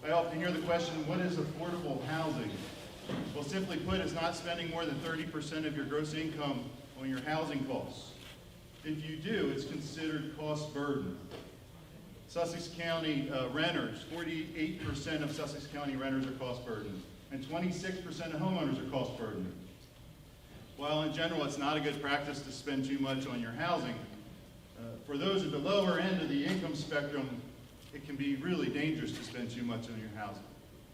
I often hear the question, what is affordable housing? Well, simply put, it's not spending more than 30% of your gross income on your housing costs. If you do, it's considered cost burden. Sussex County renters, 48% of Sussex County renters are cost burdened, and 26% of homeowners are cost burdened. While in general it's not a good practice to spend too much on your housing, for those at the lower end of the income spectrum, it can be really dangerous to spend too much on your housing.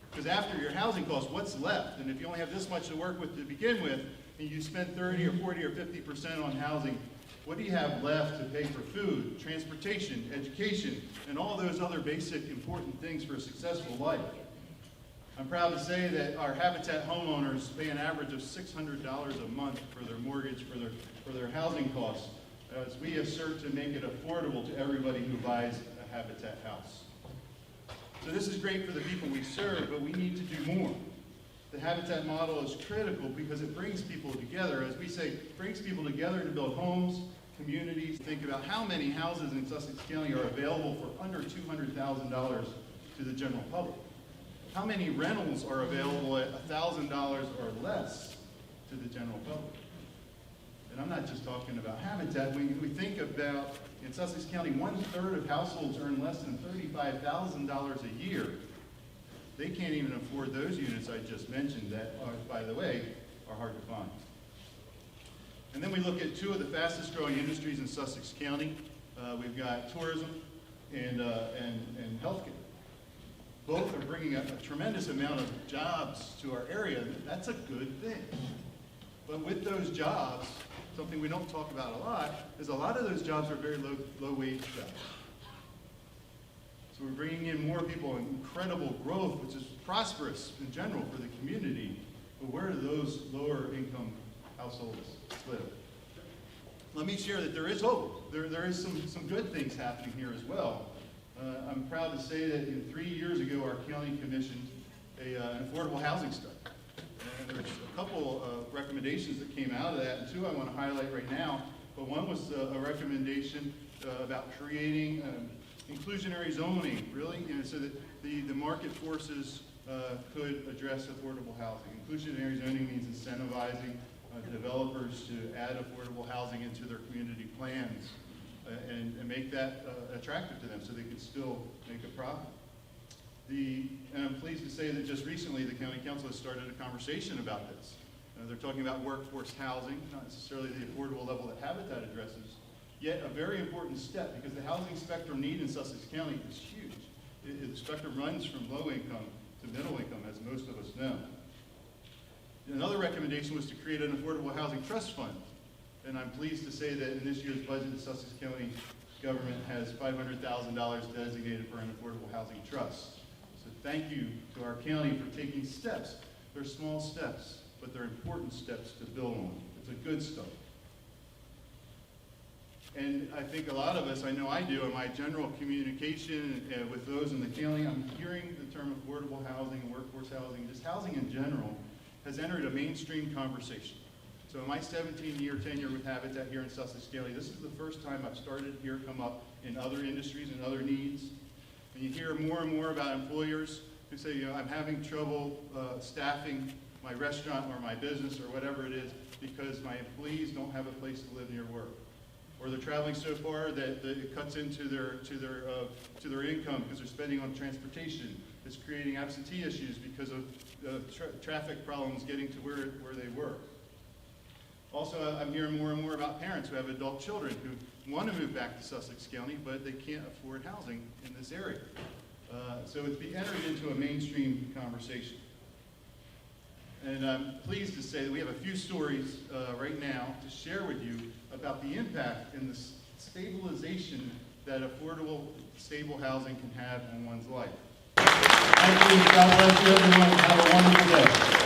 Because after your housing costs, what's left? And if you only have this much to work with to begin with, and you spend 30 or 40 or 50% on housing, what do you have left to pay for food, transportation, education, and all those other basic important things for a successful life? I'm proud to say that our Habitat homeowners pay an average of $600 a month for their mortgage, for their housing costs, as we assert to make it affordable to everybody who buys a Habitat house. So this is great for the people we serve, but we need to do more. The Habitat model is critical because it brings people together. As we say, it brings people together to build homes, communities. Think about how many houses in Sussex County are available for under $200,000 to the general public. How many rentals are available at $1,000 or less to the general public? And I'm not just talking about Habitat. When we think about, in Sussex County, 1/3 of households earn less than $35,000 a year. They can't even afford those units I just mentioned that, by the way, are hard to find. And then we look at two of the fastest growing industries in Sussex County. We've got tourism and healthcare. Both are bringing a tremendous amount of jobs to our area. That's a good thing. But with those jobs, something we don't talk about a lot, is a lot of those jobs are very low wage jobs. So we're bringing in more people, incredible growth, which is prosperous in general for the community. But where do those lower income households live? Let me share that there is hope. There is some good things happening here as well. I'm proud to say that 3 years ago, our county commissioned an affordable housing study. And there's a couple of recommendations that came out of that, and two I want to highlight right now. But one was a recommendation about creating inclusionary zoning, really, so that the market forces could address affordable housing. Inclusionary zoning means incentivizing developers to add affordable housing into their community plans and make that attractive to them so they can still make a profit. And I'm pleased to say that just recently the County Council has started a conversation about this. They're talking about workforce housing, not necessarily the affordable level that Habitat addresses, yet a very important step because the housing spectrum need in Sussex County is huge. The spectrum runs from low income to middle income, as most of us know. Another recommendation was to create an affordable housing trust fund. And I'm pleased to say that in this year's budget, the Sussex County government has $500,000 designated for an affordable housing trust. So thank you to our county for taking steps. They're small steps, but they're important steps to build on. It's a good start. And I think a lot of us, I know I do, in my general communication with those in the county, I'm hearing the term affordable housing, workforce housing, just housing in general, has entered a mainstream conversation. So in my 17-year tenure with Habitat here in Sussex County, this is the first time I've started to hear come up in other industries and other needs. And you hear more and more about employers who say, I'm having trouble staffing my restaurant or my business or whatever it is because my employees don't have a place to live near work. Or they're traveling so far that it cuts into their income because they're spending on transportation. It's creating absentee issues because of traffic problems getting to where they work. Also, I'm hearing more and more about parents who have adult children who want to move back to Sussex County, but they can't afford housing in this area. So it's entered into a mainstream conversation. And I'm pleased to say that we have a few stories right now to share with you about the impact and the stabilization that affordable, stable housing can have on one's life. Thank you. God bless you, everyone. Have a wonderful day.